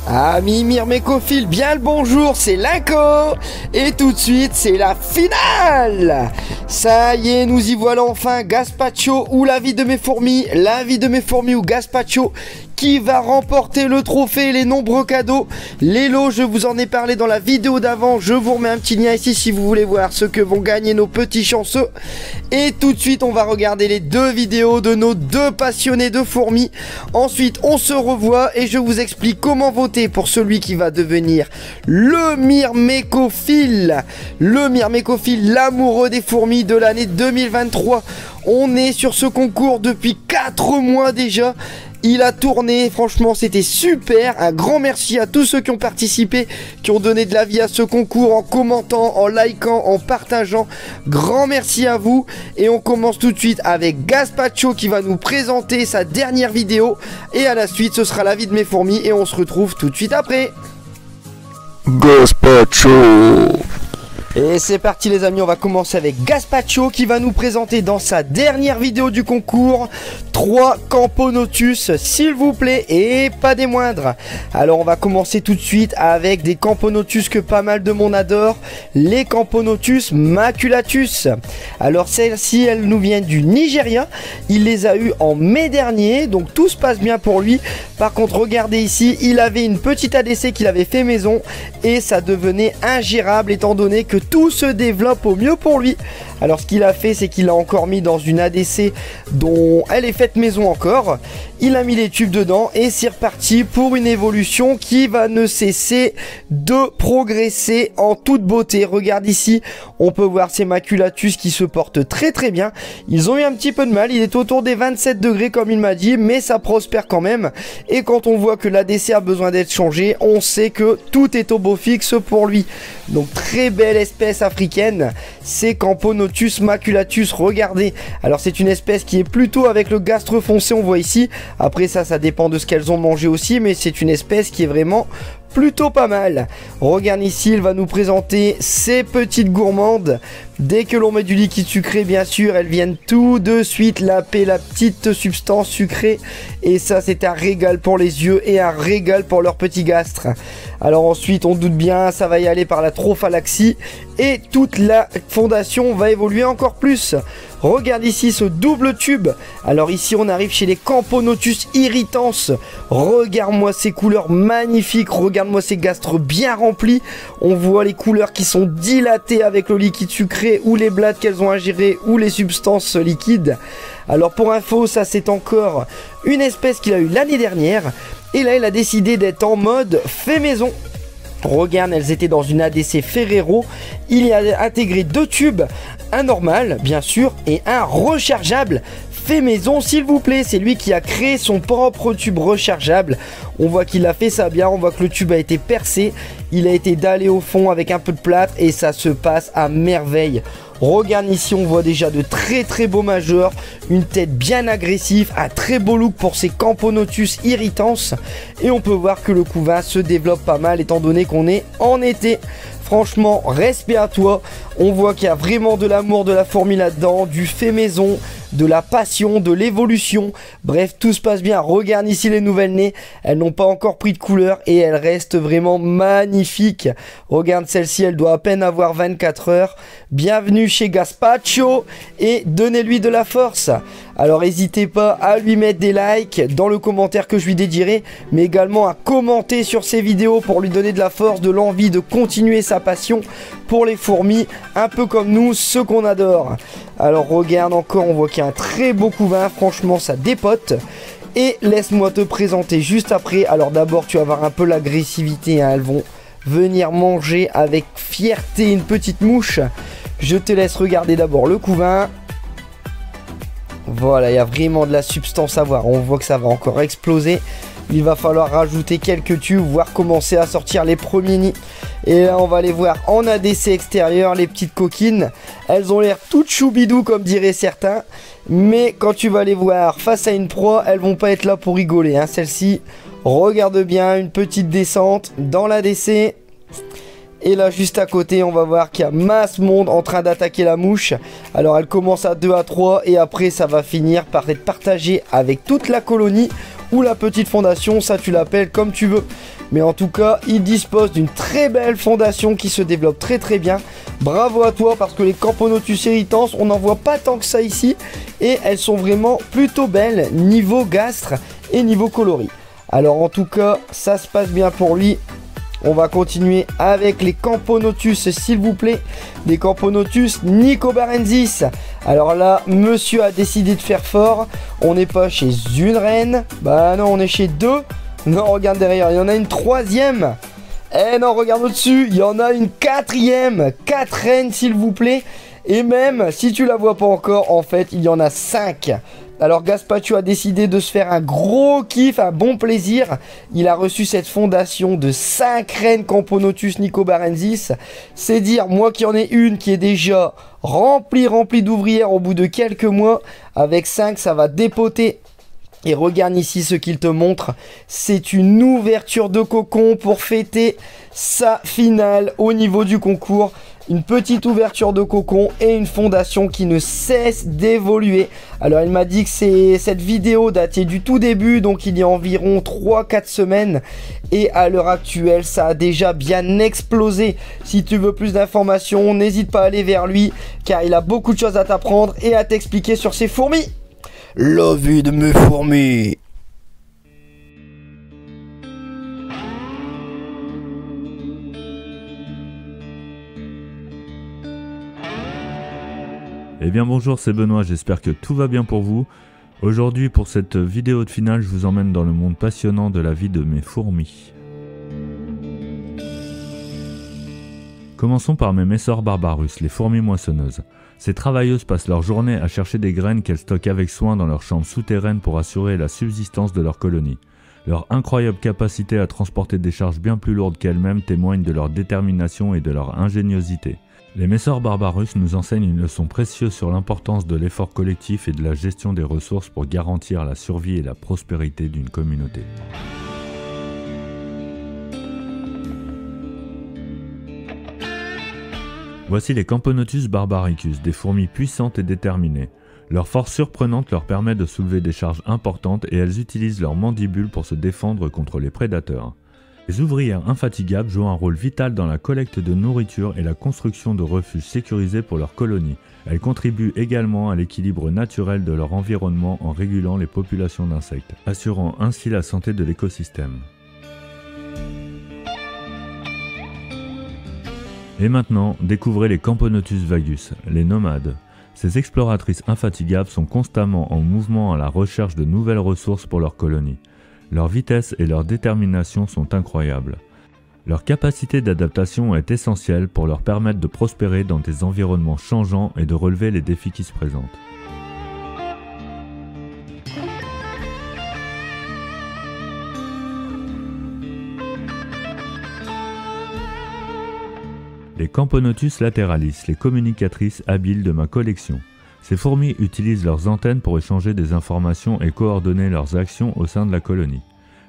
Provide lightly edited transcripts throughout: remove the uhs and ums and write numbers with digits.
Amis myrmécophiles, bien le bonjour, c'est Linko. Et tout de suite, c'est la finale. Ça y est, nous y voilà enfin. Gaspacho ou la vie de mes fourmis. La vie de mes fourmis ou Gaspacho. Qui va remporter le trophée et les nombreux cadeaux? Les lots, je vous en ai parlé dans la vidéo d'avant. Je vous remets un petit lien ici si vous voulez voir ce que vont gagner nos petits chanceux. Et tout de suite, on va regarder les deux vidéos de nos deux passionnés de fourmis. Ensuite, on se revoit et je vous explique comment voter pour celui qui va devenir le myrmécophile. Le myrmécophile, l'amoureux des fourmis de l'année 2023. On est sur ce concours depuis 4 mois déjà. Il a tourné, franchement c'était super. Un grand merci à tous ceux qui ont participé, qui ont donné de la vie à ce concours en commentant, en likant, en partageant. Grand merci à vous. Et on commence tout de suite avec Gaspacho qui va nous présenter sa dernière vidéo. Et à la suite ce sera la vie de mes fourmis et on se retrouve tout de suite après. Gaspacho. Et c'est parti les amis, on va commencer avec Gaspacho qui va nous présenter dans sa dernière vidéo du concours 3 Camponotus s'il vous plaît et pas des moindres. Alors on va commencer tout de suite avec des Camponotus que pas mal de monde adore, les Camponotus maculatus. Alors celle-ci elle nous vient du Nigeria, il les a eu en mai dernier donc tout se passe bien pour lui. Par contre regardez ici, il avait une petite ADC qu'il avait fait maison et ça devenait ingérable étant donné que tout se développe au mieux pour lui. Alors ce qu'il a fait c'est qu'il a encore mis dans une ADC dont elle est faite maison encore. Il a mis les tubes dedans et c'est reparti pour une évolution qui va ne cesser de progresser en toute beauté. Regarde ici, on peut voir ces maculatus qui se portent très très bien. Ils ont eu un petit peu de mal, il est autour des 27 degrés comme il m'a dit, mais ça prospère quand même. Et quand on voit que l'ADC a besoin d'être changé, on sait que tout est au beau fixe pour lui. Donc très belle espèce africaine, c'est Camponotus maculatus, regardez. Alors c'est une espèce qui est plutôt avec le gastre foncé, on voit ici. Après ça dépend de ce qu'elles ont mangé aussi, mais c'est une espèce qui est vraiment plutôt pas mal. Regarde ici, il va nous présenter ces petites gourmandes. Dès que l'on met du liquide sucré, bien sûr, elles viennent tout de suite laper la petite substance sucrée. Et ça, c'est un régal pour les yeux et un régal pour leur petit gastre. Alors ensuite, on doute bien, ça va y aller par la trophalaxie. Et toute la fondation va évoluer encore plus. Regarde ici ce double tube. Alors ici, on arrive chez les Camponotus irritans. Regarde-moi ces couleurs magnifiques. Regarde-moi ces gastres bien remplis. On voit les couleurs qui sont dilatées avec le liquide sucré ou les blattes qu'elles ont ingérées ou les substances liquides. Alors pour info, ça c'est encore une espèce qu'il a eu l'année dernière. Et là, il a décidé d'être en mode fait maison. Regarde, elles étaient dans une ADC Ferrero. Il y a intégré 2 tubes, un normal bien sûr et un rechargeable fait maison s'il vous plaît. C'est lui qui a créé son propre tube rechargeable. On voit qu'il a fait ça bien, on voit que le tube a été percé, il a été dallé au fond avec un peu de plâtre et ça se passe à merveille. Regarde ici, on voit déjà de très très beaux majeurs, une tête bien agressive, un très beau look pour ces Camponotus irritans. Et on peut voir que le couvain se développe pas mal étant donné qu'on est en été. Franchement, respect à toi. On voit qu'il y a vraiment de l'amour de la fourmi là-dedans, du fait maison, de la passion, de l'évolution. Bref, tout se passe bien. Regarde ici les nouvelles nées. Elles n'ont pas encore pris de couleur et elles restent vraiment magnifiques. Regarde celle-ci, elle doit à peine avoir 24 heures. Bienvenue chez Gaspacho et donnez-lui de la force. Alors n'hésitez pas à lui mettre des likes dans le commentaire que je lui dédierai, mais également à commenter sur ses vidéos pour lui donner de la force, de l'envie de continuer sa passion pour les fourmis, un peu comme nous, ceux qu'on adore. Alors regarde encore, on voit qu'il y a un très beau couvain, franchement ça dépote. Et laisse-moi te présenter juste après. Alors d'abord tu vas voir un peu l'agressivité, hein. Elles vont venir manger avec fierté une petite mouche. Je te laisse regarder d'abord le couvain. Voilà, il y a vraiment de la substance à voir. On voit que ça va encore exploser. Il va falloir rajouter quelques tubes, voire commencer à sortir les premiers nids. Et là, on va les voir en ADC extérieur, les petites coquines. Elles ont l'air toutes choubidou, comme diraient certains. Mais quand tu vas les voir face à une proie, elles vont pas être là pour rigoler, hein. Celle-ci, regarde bien, une petite descente dans l'ADC. Et là juste à côté on va voir qu'il y a masse monde en train d'attaquer la mouche. Alors elle commence à 2 à 3 et après ça va finir par être partagé avec toute la colonie ou la petite fondation, ça tu l'appelles comme tu veux. Mais en tout cas, il dispose d'une très belle fondation qui se développe très bien. Bravo à toi, parce que les Camponotus irritans, on n'en voit pas tant que ça ici. Et elles sont vraiment plutôt belles niveau gastre et niveau coloris. Alors en tout cas, ça se passe bien pour lui. On va continuer avec les Camponotus, s'il vous plaît. Des Camponotus nicobarensis. Alors là, monsieur a décidé de faire fort. On n'est pas chez une reine. Bah non, on est chez deux. Non, regarde derrière, il y en a une troisième. Eh non, regarde au-dessus, il y en a une quatrième. 4 reines, s'il vous plaît. Et même, si tu la vois pas encore, en fait, il y en a 5. Alors Gaspacho a décidé de se faire un gros kiff, un bon plaisir. Il a reçu cette fondation de 5 reines Camponotus nicobarensis. C'est dire, moi qui en ai une qui est déjà remplie d'ouvrières au bout de quelques mois. Avec 5, ça va dépoter. Et regarde ici ce qu'il te montre. C'est une ouverture de cocon pour fêter sa finale au niveau du concours. Une petite ouverture de cocon et une fondation qui ne cesse d'évoluer. Alors il m'a dit que cette vidéo datait du tout début, donc il y a environ 3-4 semaines. Et à l'heure actuelle, ça a déjà bien explosé. Si tu veux plus d'informations, n'hésite pas à aller vers lui, car il a beaucoup de choses à t'apprendre et à t'expliquer sur ses fourmis. La vie de mes fourmis. Eh bien bonjour, c'est Benoît, j'espère que tout va bien pour vous. Aujourd'hui pour cette vidéo de finale, je vous emmène dans le monde passionnant de la vie de mes fourmis. Commençons par mes Messor barbarus, les fourmis moissonneuses. Ces travailleuses passent leur journée à chercher des graines qu'elles stockent avec soin dans leurs chambres souterraines pour assurer la subsistance de leur colonie. Leur incroyable capacité à transporter des charges bien plus lourdes qu'elles-mêmes témoigne de leur détermination et de leur ingéniosité. Les Messor barbarus nous enseignent une leçon précieuse sur l'importance de l'effort collectif et de la gestion des ressources pour garantir la survie et la prospérité d'une communauté. Voici les Camponotus barbaricus, des fourmis puissantes et déterminées. Leur force surprenante leur permet de soulever des charges importantes et elles utilisent leurs mandibules pour se défendre contre les prédateurs. Les ouvrières infatigables jouent un rôle vital dans la collecte de nourriture et la construction de refuges sécurisés pour leur colonie. Elles contribuent également à l'équilibre naturel de leur environnement en régulant les populations d'insectes, assurant ainsi la santé de l'écosystème. Et maintenant, découvrez les Camponotus vagus, les nomades. Ces exploratrices infatigables sont constamment en mouvement à la recherche de nouvelles ressources pour leur colonie. Leur vitesse et leur détermination sont incroyables. Leur capacité d'adaptation est essentielle pour leur permettre de prospérer dans des environnements changeants et de relever les défis qui se présentent. Les Camponotus lateralis, les communicatrices habiles de ma collection. Ces fourmis utilisent leurs antennes pour échanger des informations et coordonner leurs actions au sein de la colonie.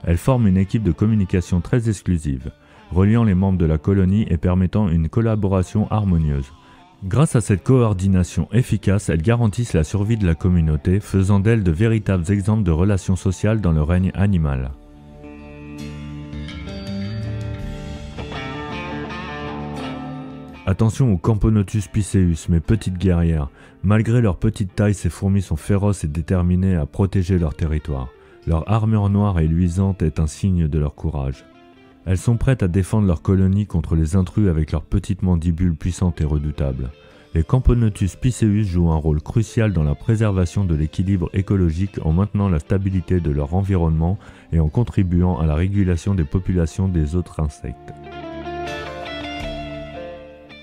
Elles forment une équipe de communication très exclusive, reliant les membres de la colonie et permettant une collaboration harmonieuse. Grâce à cette coordination efficace, elles garantissent la survie de la communauté, faisant d'elles de véritables exemples de relations sociales dans le règne animal. Attention aux Camponotus pisceus, mes petites guerrières. Malgré leur petite taille, ces fourmis sont féroces et déterminées à protéger leur territoire. Leur armure noire et luisante est un signe de leur courage. Elles sont prêtes à défendre leur colonie contre les intrus avec leurs petites mandibules puissantes et redoutables. Les Camponotus pisceus jouent un rôle crucial dans la préservation de l'équilibre écologique en maintenant la stabilité de leur environnement et en contribuant à la régulation des populations des autres insectes.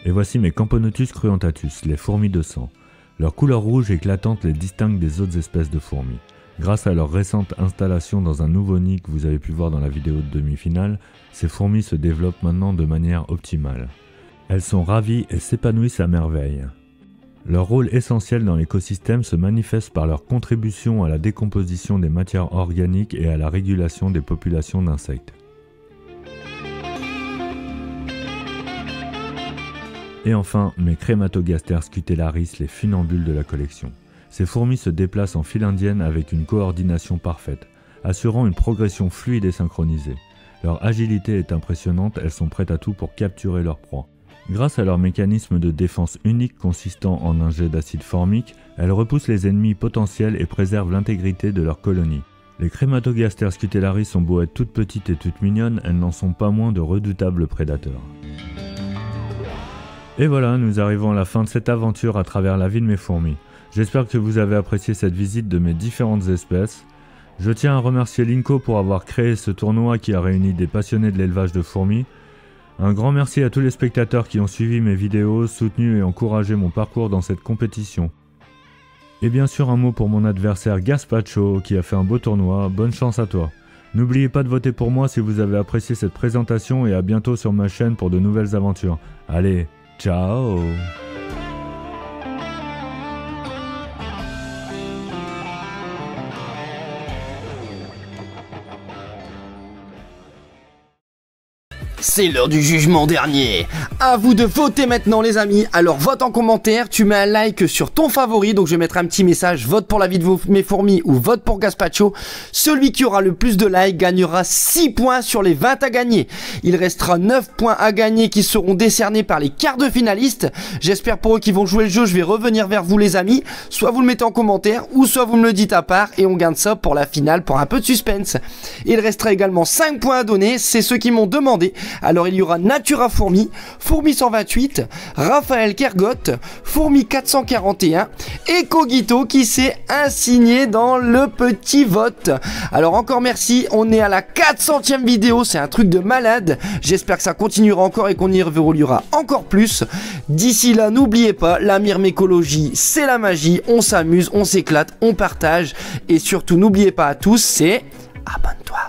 Et voici mes Camponotus cruentatus, les fourmis de sang. Leur couleur rouge éclatante les distingue des autres espèces de fourmis. Grâce à leur récente installation dans un nouveau nid que vous avez pu voir dans la vidéo de demi-finale, ces fourmis se développent maintenant de manière optimale. Elles sont ravies et s'épanouissent à merveille. Leur rôle essentiel dans l'écosystème se manifeste par leur contribution à la décomposition des matières organiques et à la régulation des populations d'insectes. Et enfin, mes Crématogastères scutellaris, les funambules de la collection. Ces fourmis se déplacent en file indienne avec une coordination parfaite, assurant une progression fluide et synchronisée. Leur agilité est impressionnante, elles sont prêtes à tout pour capturer leur proie. Grâce à leur mécanisme de défense unique consistant en un jet d'acide formique, elles repoussent les ennemis potentiels et préservent l'intégrité de leur colonie. Les Crématogastères scutellaris ont beau être toutes petites et toutes mignonnes, elles n'en sont pas moins de redoutables prédateurs. Et voilà, nous arrivons à la fin de cette aventure à travers la vie de mes fourmis. J'espère que vous avez apprécié cette visite de mes différentes espèces. Je tiens à remercier Linko pour avoir créé ce tournoi qui a réuni des passionnés de l'élevage de fourmis. Un grand merci à tous les spectateurs qui ont suivi mes vidéos, soutenu et encouragé mon parcours dans cette compétition. Et bien sûr un mot pour mon adversaire Gaspacho qui a fait un beau tournoi, bonne chance à toi. N'oubliez pas de voter pour moi si vous avez apprécié cette présentation et à bientôt sur ma chaîne pour de nouvelles aventures. Allez, ciao! C'est l'heure du jugement dernier. À vous de voter maintenant les amis. Alors vote en commentaire, tu mets un like sur ton favori. Donc je vais mettre un petit message, vote pour la vie de mes fourmis ou vote pour Gaspacho. Celui qui aura le plus de likes gagnera 6 points sur les 20 à gagner. Il restera 9 points à gagner qui seront décernés par les quarts de finalistes. J'espère pour eux qui vont jouer le jeu, je vais revenir vers vous les amis. Soit vous le mettez en commentaire ou soit vous me le dites à part et on garde ça pour la finale pour un peu de suspense. Il restera également 5 points à donner, c'est ceux qui m'ont demandé. Alors il y aura Natura Fourmi, Fourmi 128, Raphaël Kergot, Fourmi 441 et Kogito qui s'est insigné dans le petit vote. Alors encore merci, on est à la 400e vidéo, c'est un truc de malade. J'espère que ça continuera encore et qu'on y évoluera encore plus. D'ici là, n'oubliez pas, la myrmécologie, c'est la magie, on s'amuse, on s'éclate, on partage et surtout n'oubliez pas à tous, c'est abonne-toi.